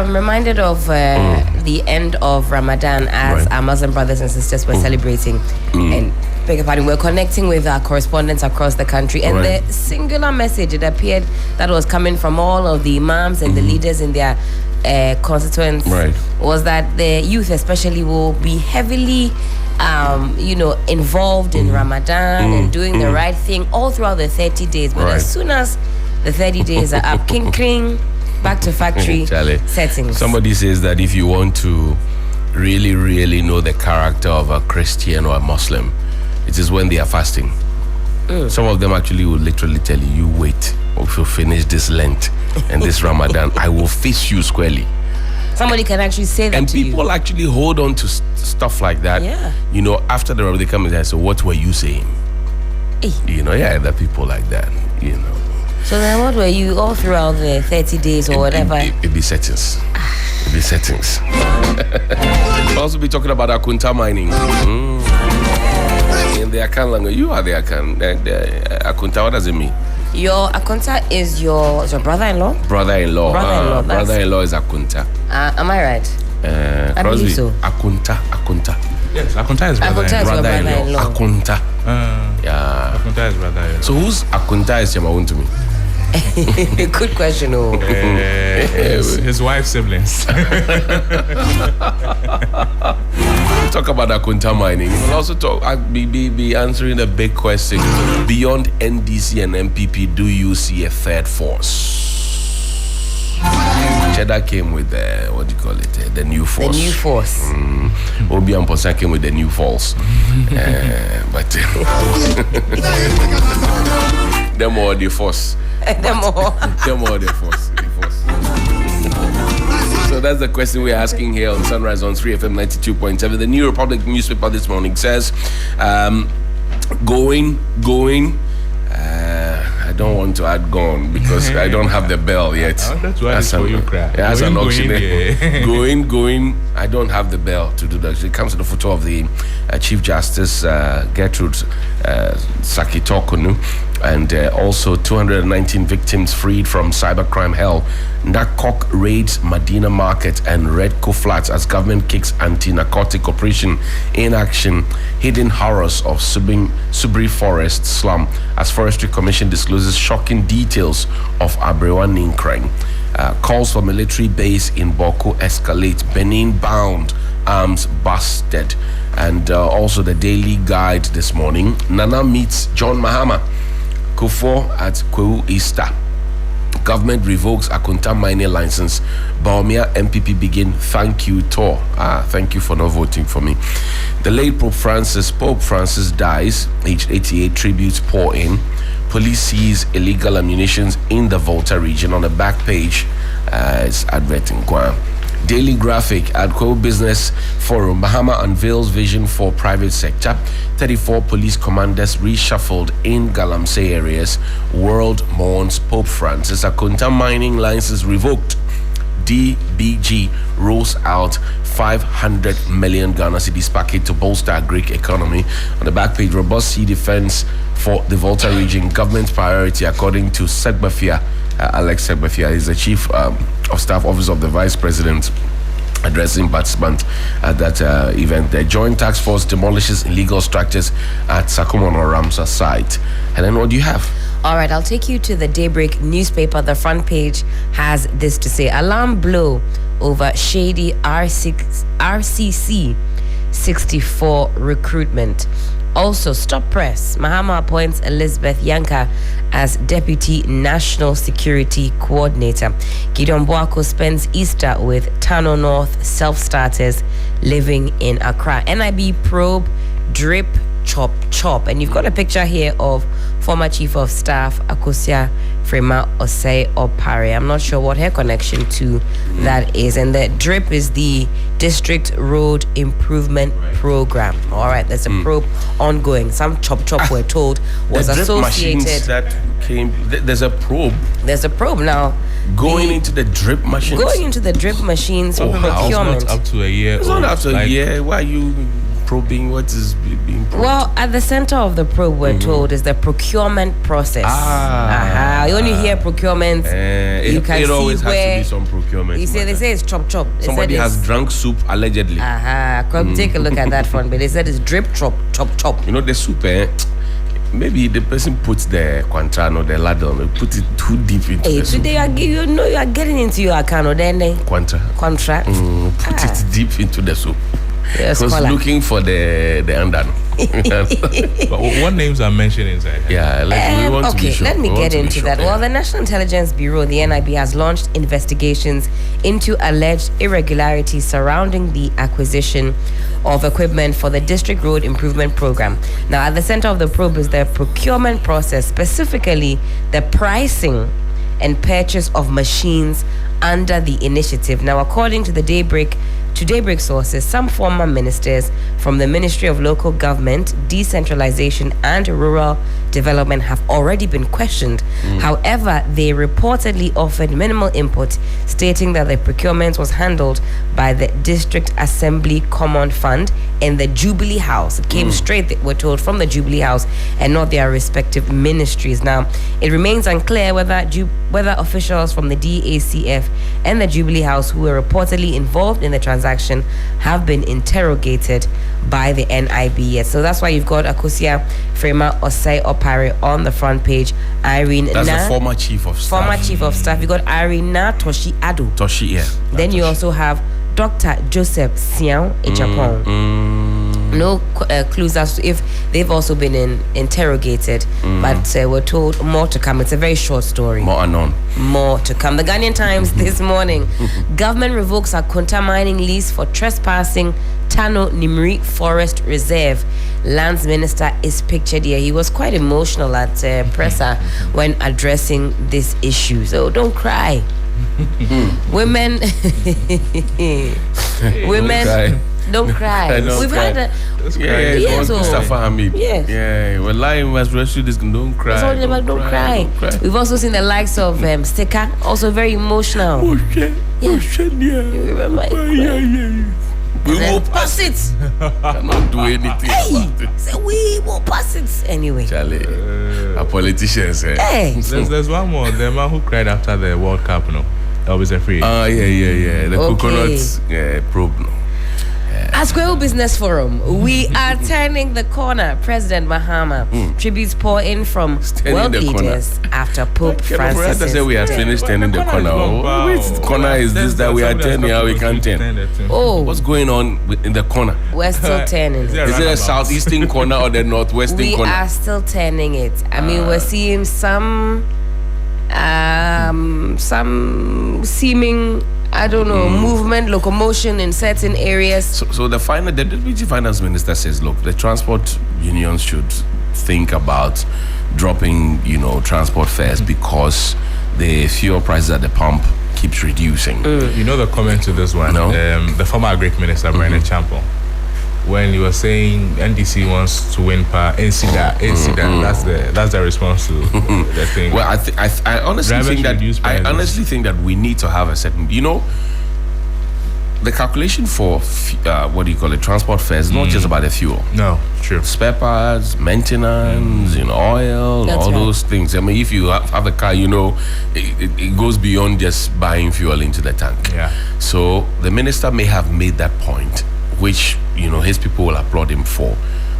I'm reminded of the end of Ramadan as our Muslim brothers and sisters were celebrating. And beg your pardon, we're connecting with our correspondents across the country. And the singular message, it appeared that was coming from all of the imams and the leaders in their constituents was that the youth especially will be heavily involved in Ramadan and doing the right thing all throughout the 30 days. But as soon as the 30 days are up, king, back to factory settings. Somebody says that if you want to really, really know the character of a Christian or a Muslim, it is when they are fasting. Some of them actually will literally tell you, wait, if you finish this Lent and this Ramadan, I will face you squarely. Somebody can actually say that to you. And people actually hold on to stuff like that. Yeah. After the Ramadan, they come and say, so what were you saying? There are people like that, So then what were you all throughout the 30 days or whatever? It'd be settings. It'd be settings. We'll also be talking about Akunta mining. In the Akan language, you are the Akan. Akunta, what does it mean? Your Akunta is your brother-in-law? Brother-in-law. Brother-in-law is Akunta. Am I right? I believe so. Akunta. Yes, Akunta is brother-in-law. Akunta. Yeah. Akunta is brother-in-law. So whose Akunta is Yamawun to me? Good question. His wife's siblings. Talk about Akunta mining. We'll also be answering a big question. Beyond NDC and MPP, do you see a third force? Cheddar came with the the new force. The new force. Obi and Posa came with the new force. But them all the force. Them all the force. So that's the question we're asking here on Sunrise on 3FM 92.7. The New Republic newspaper this morning says, going. I don't want to add gone because I don't have the bell yet. That's why it's for you, cry. As an option. Going. I don't have the bell to do that. It comes to the photo of the Chief Justice Gertrude Sakitokunu, and also 219 victims freed from cybercrime hell. Nakok raids Medina Market and Redco Flats as government kicks anti-narcotic operation in action. Hidden horrors of Subri Forest slum as Forestry Commission discloses shocking details of Abrewa Ninkrang. Calls for military base in Boko escalate. Benin bound, arms busted. And also the Daily Guide this morning. Nana meets John Mahama. Kufo at Kwewu Easter. Government revokes Akunta mining license. Baumia MPP begin thank you tour. Thank you for not voting for me. The late Pope Francis dies, aged 88. Tributes pour in. Police seize illegal ammunitions in the Volta region. On the back page, it's adverting Guam. Daily Graphic at Kwewu Business Forum. Bahama unveils vision for private sector. 34 police commanders reshuffled in Galamsey areas. World mourns Pope Francis. Akunta mining license revoked. DBG rolls out 500 million Ghana cedis package to bolster Greek economy. On the back page, robust sea defense for the Volta region. Government priority according to Segbafia. Alex Segbafia is the chief of staff office of the vice president, addressing participants at that event. The joint task force demolishes illegal structures at Sakumono Ramsa site. And then what do you have? All right, I'll take you to the Daybreak newspaper. The front page has this to say: alarm blow over shady RCC 64 recruitment. Also, stop press. Mahama appoints Elizabeth Yanka as Deputy National Security Coordinator. Gideon Boako spends Easter with Tano North self-starters living in Accra. NIB probe, drip, chop. And you've got a picture here of former Chief of Staff Akosia Frema Osei Opare. I'm not sure what her connection to that is. And the drip is the District Road Improvement Program. All right, there's a probe ongoing. Some chop we're told was the drip associated. Machines that came. There's a probe. There's a probe now. Going into the drip machines. Going into the drip machines for procurement. It's not up to a year. It's not up to a year. Why are you probing? What is being probed? Well, at the center of the probe, we're told, is the procurement process. When you hear procurement, you can it see always where has to be some procurement. you say they say it's chop chop. They Somebody said has drunk soup allegedly. Come take a look at that one. But they said it's drip chop chop chop. You know the soup, maybe the person puts the quantano, the ladle, and put it too deep into the soup. Today you are getting into your account or then contract. Put it deep into the soup. Yes, Because looking for the andan. But what names are mentioned inside? Yeah, we want to be sure. Let me get into that. Well, the National Intelligence Bureau, the NIB, has launched investigations into alleged irregularities surrounding the acquisition of equipment for the District Road Improvement Program. Now, at the center of the probe is the procurement process, specifically the pricing and purchase of machines under the initiative. Now, according to Daybreak sources, some former ministers from the Ministry of Local Government, Decentralization and Rural Development have already been questioned. However, they reportedly offered minimal input, stating that the procurement was handled by the District Assembly Common Fund and the Jubilee House. It came straight, we're told, from the Jubilee House and not their respective ministries. Now, it remains unclear whether officials from the DACF and the Jubilee House who were reportedly involved in the transaction have been interrogated by the NIB yet. So that's why you've got Akosia Frema Osei Opare on the front page. Irene That's the former chief of staff. Former chief of staff. You got Irene Toshi Ado. Toshi, yeah. Then you also have Dr. Joseph Sian Echapon. No clues as to if they've also been interrogated, but we're told more to come. It's a very short story. More unknown. More to come. The Ghanaian Times this morning. Government revokes a Kunta mining lease for trespassing Tano Nimri Forest Reserve. Lands Minister is pictured here. He was quite emotional at presser when addressing this issue. So don't cry. Women don't cry. We've had a Mustafa Hamid. Yes. Yeah, well, lying must rescue this. Don't cry. Don't cry. We've also seen the likes of Sticker, also very emotional. You remember? We will pass it. Cannot do anything about it. So we will pass it anyway. Charlie, our politicians. There's one more. The man who cried after the World Cup, that was a free. Yeah. The coconut probe, At Square Business Forum, we are turning the corner. President Mahama tributes pour in from world leaders after Pope Francis. Say we are finished turning the corner. Which corner is this that we are turning? How we can't turn? What's going on in the corner? We're still turning. Is it a southeastern corner or the northwestern corner? We are still turning it. I mean, we're seeing some seeming, I don't know, movement, locomotion in certain areas. So the Deputy Finance Minister says, look, the transport unions should think about dropping, transport fares because the fuel prices at the pump keeps reducing. You know the comment to this one? No? The former Agric Minister, Brian Champon, when he was saying NDC wants to win power, NCDA, that's the response to the thing. Well, I honestly think that we need to have a certain, the calculation for transport fares is not just about the fuel. No, true. Spare parts, maintenance, oil, That's all right. those things. I mean, if you have a car, it goes beyond just buying fuel into the tank. Yeah. So the minister may have made that point, which his people will applaud him for,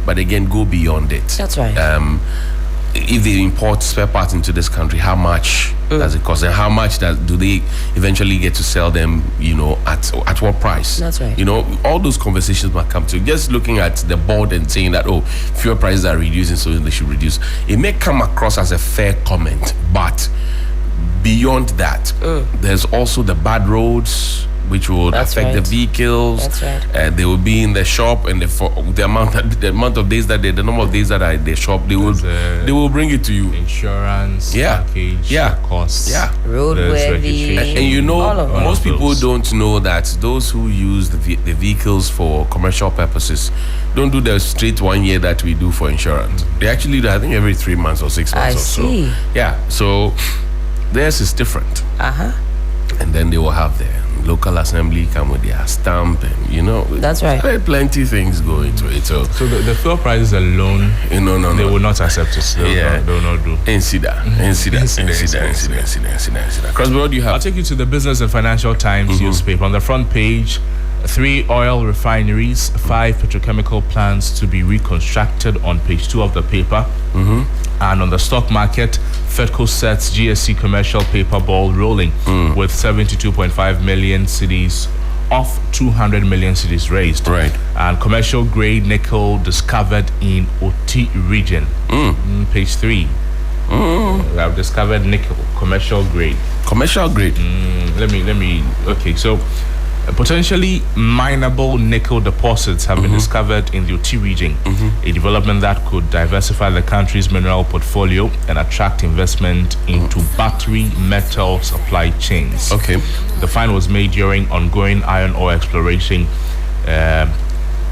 but again, go beyond it. That's right. If they import spare parts into this country, how much does it cost, and how much do they eventually get to sell them? At what price? That's right. All those conversations might come to just looking at the board and saying that fuel prices are reducing, so they should reduce. It may come across as a fair comment, but beyond that, there's also the bad roads, which would affect the vehicles. That's right. They will be in the shop, and the amount of days that the number of days that are in the shop, they will bring it to you. Insurance, package, costs, roadworthy, and most people those. don't know that those who use the vehicles for commercial purposes don't do the straight 1 year that we do for insurance. They actually do, I think, every 3 months or 6 months or so. Yeah, so theirs is different. Uh-huh. And then they will have their local assembly come with their stamp, and That's right. There are plenty things going to it. So the fuel prices alone, no, they will not accept it. They will not do. Insida. Crosby, what do you have? I'll take you to the Business and Financial Times newspaper. On the front page, 3 oil refineries, 5 petrochemical plants to be reconstructed on page 2 of the paper. And on the stock market, Fedco sets GSC commercial paper ball rolling with 72.5 million cedis off 200 million cedis raised. Right. And commercial grade nickel discovered in Oti region. Page 3. We have discovered nickel, commercial grade. Commercial grade. Let me. Okay, so potentially mineable nickel deposits have been discovered in the Oti region, a development that could diversify the country's mineral portfolio and attract investment into battery metal supply chains. Okay. The find was made during ongoing iron ore exploration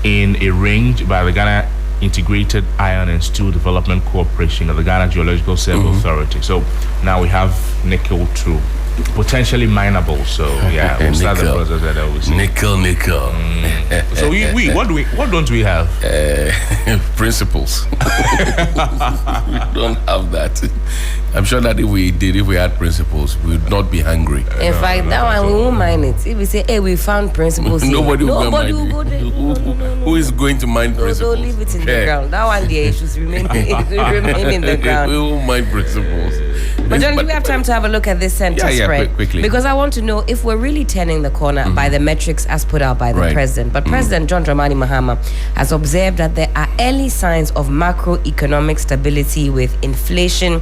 in a range by the Ghana Integrated Iron and Steel Development Corporation of the Ghana Geological Survey Authority. So now we have nickel too. Potentially mineable, so yeah, we'll start the process that I will see. Nickel. So what don't we have? Principles. We don't have that. I'm sure that if we had principles, we would not be hungry. In fact, that one we won't mind it. If we say, hey, we found principles, nobody will go there. Who is going to mind principles? Don't leave it in the ground. That one, the issues remain in the ground. We won't mind principles. But John, do we have time to have a look at this center spread? Quickly. Because I want to know if we're really turning the corner by the metrics as put out by the president. But President John Dramani Mahama has observed that there are early signs of macroeconomic stability with inflation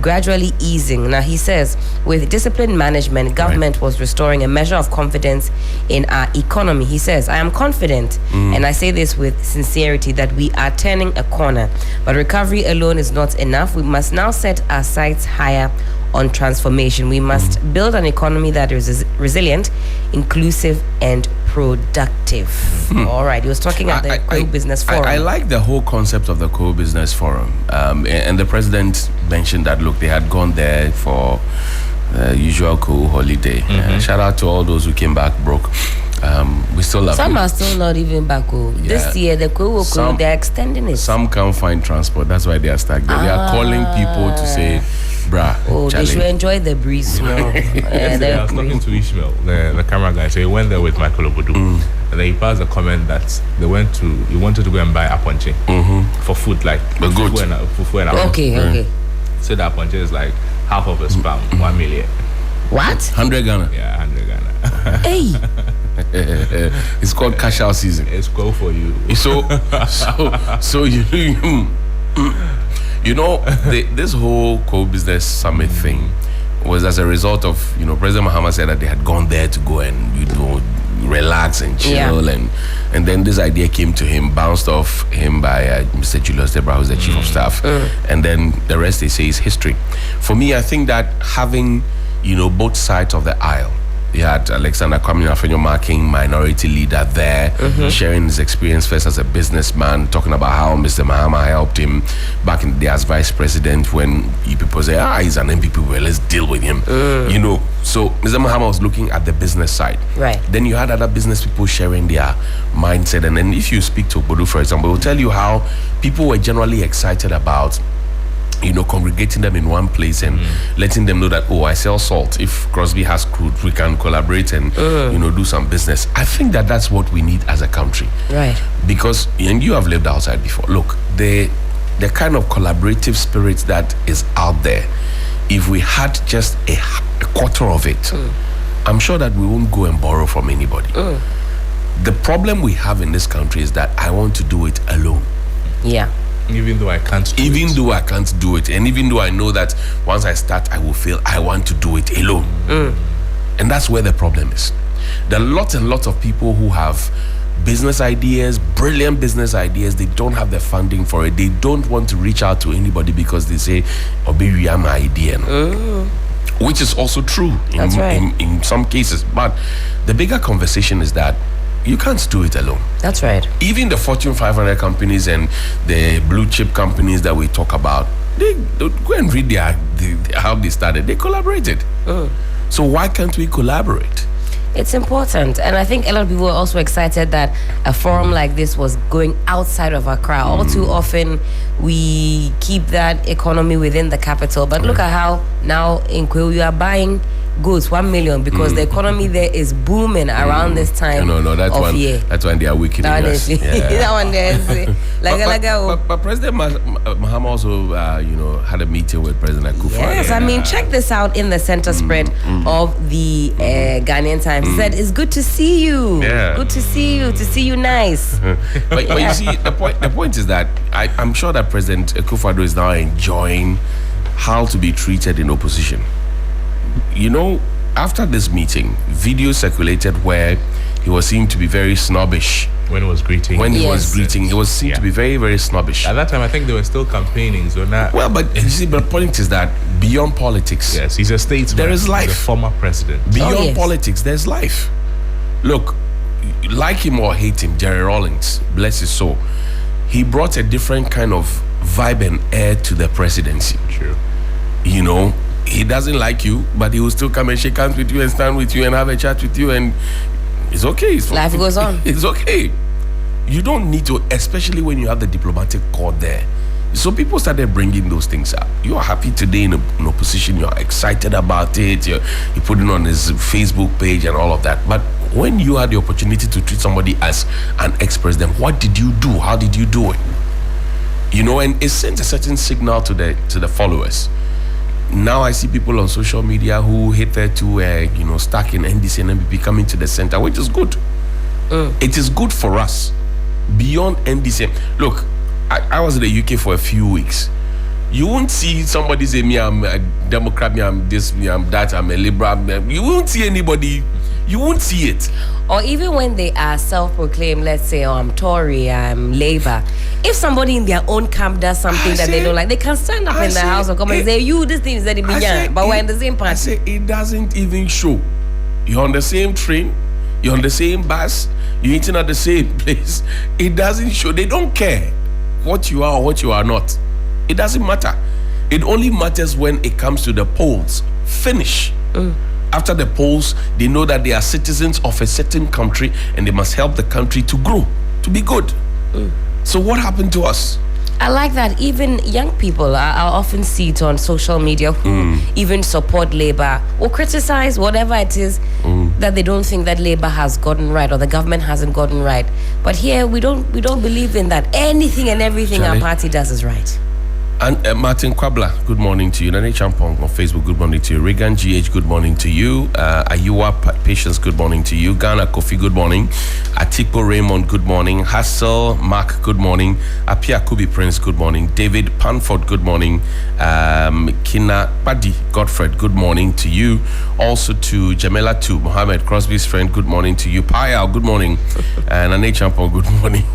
gradually easing. Now, he says, with disciplined management, government was restoring a measure of confidence in our economy. He says, I am confident, and I say this with sincerity, that we are turning a corner. But recovery alone is not enough. We must now set our sights higher on transformation. We must build an economy that is resilient, inclusive, and productive. All right, he was talking at the Co-Business Forum. I like the whole concept of the Co-Business Forum. And the president mentioned that, look, they had gone there for usual co-holiday. Shout out to all those who came back broke. We still love some are still not even back. This year the they're extending it. Some can't find transport, that's why they are stuck there. They are calling people to say, bruh, they should enjoy the breeze now. I was talking to Ishmael, the camera guy. So he went there with Michael Obodu, and then he passed a comment that he wanted to go and buy aponche for food, like fufu and okay. Mm. So the aponche is like half of a spam, 1 million. What? 100 Ghana. Yeah, 100 Ghana. Hey. It's called cash out season. It's cool for you. So this whole co-business summit thing was as a result of President Mahama said that they had gone there to go and relax and chill, and then this idea came to him, bounced off him by Mr. Julius Debra, who's the chief of staff, and then the rest they say is history. For me, I think that having both sides of the aisle. You had Alexander Kwame Afenyo marking minority leader there, sharing his experience first as a businessman, talking about how Mr. Mahama helped him back in the day as vice president when people say, he's an MPP, well, let's deal with him. So Mr. Mahama was looking at the business side. Right. Then you had other business people sharing their mindset. And then if you speak to Bodu, for example, he'll tell you how people were generally excited about congregating them in one place and letting them know that, I sell salt. If Crosby has crude, we can collaborate and, do some business. I think that that's what we need as a country. Right. Because, and you have lived outside before. Look, the kind of collaborative spirit that is out there, if we had just a quarter of it, I'm sure that we won't go and borrow from anybody. The problem we have in this country is that I want to do it alone. Yeah. Even though I can't do it. And even though I know that once I start, I will fail, I want to do it alone. And that's where the problem is. There are lots and lots of people who have business ideas, brilliant business ideas. They don't have the funding for it. They don't want to reach out to anybody because they say, baby, I'm my idea. Which is also true in some cases. But the bigger conversation is that you can't do it alone. That's right. Even the Fortune 500 companies and the blue chip companies that we talk about, they go and read how they started. They collaborated. So why can't we collaborate? It's important, and I think a lot of people were also excited that a forum like this was going outside of Accra. All too often, we keep that economy within the capital. But look at how now in Kwewu you are buying goods 1 million because the economy there is booming around this time. That's when they are weakening us. That one there is but President Mahama also, had a meeting with President Akufo. Yes, I mean, check this out in the center spread of the Ghanaian Times. He said, "It's good to see you. Yeah. Good to see you nice." but you see, the point is that I'm sure that President Akufo is now enjoying how to be treated in opposition. After this meeting, video circulated where he was seen to be very snobbish. When he was greeting. He was seen to be very, very snobbish. At that time, I think they were still campaigning, so not. Well, but you see, the point is that beyond politics, yes, he's a statesman. There is life. He's a former president. Beyond politics, there's life. Look, like him or hate him, Jerry Rawlings, bless his soul, he brought a different kind of vibe and air to the presidency. True. He doesn't like you, but he will still come and shake hands with you and stand with you and have a chat with you, and it's okay. Life goes on. It's okay. You don't need to, especially when you have the diplomatic cord there. So people started bringing those things up. You are happy today in opposition. You're excited about it. You put it on his Facebook page and all of that. But when you had the opportunity to treat somebody as an ex-president, what did you do? How did you do it? And it sends a certain signal to the followers. Now I see people on social media who hate there to, stuck in NDC and MPP coming to the center, which is good. It is good for us. Beyond NDC. Look, I was in the UK for a few weeks. You won't see somebody say, me, I'm a Democrat, me, I'm this, me, I'm that, I'm a Liberal. You won't see anybody. You won't see it. Or even when they are self-proclaimed, let's say, I'm Tory, I'm Labour. If somebody in their own camp does something that they don't like, they can stand up in the House of Commons and say, this thing is that it began, but we're in the same party. I say, it doesn't even show. You're on the same train, you're on the same bus, you're eating at the same place. It doesn't show. They don't care what you are or what you are not. It doesn't matter. It only matters when it comes to the polls. Finish. After the polls, they know that they are citizens of a certain country and they must help the country to grow, to be good. So what happened to us? I like that. Even young people, I often see it on social media who even support Labour or criticize whatever it is that they don't think that Labour has gotten right or the government hasn't gotten right. But here we don't believe in that. Anything and everything our party does is right. And Martin Kwabla, good morning to you. Nane Champong on Facebook, good morning to you. Regan GH, good morning to you. Ayua Patience, good morning to you. Ghana Kofi, good morning. Atipo Raymond, good morning. Hassel Mark, good morning. Appiah Kubi Prince, good morning. David Panford, good morning. Kina Padi Godfred, good morning to you. Also to Jamela Tu, Mohammed Crosby's friend, good morning to you. Payal, good morning. And Nane Champong, good morning.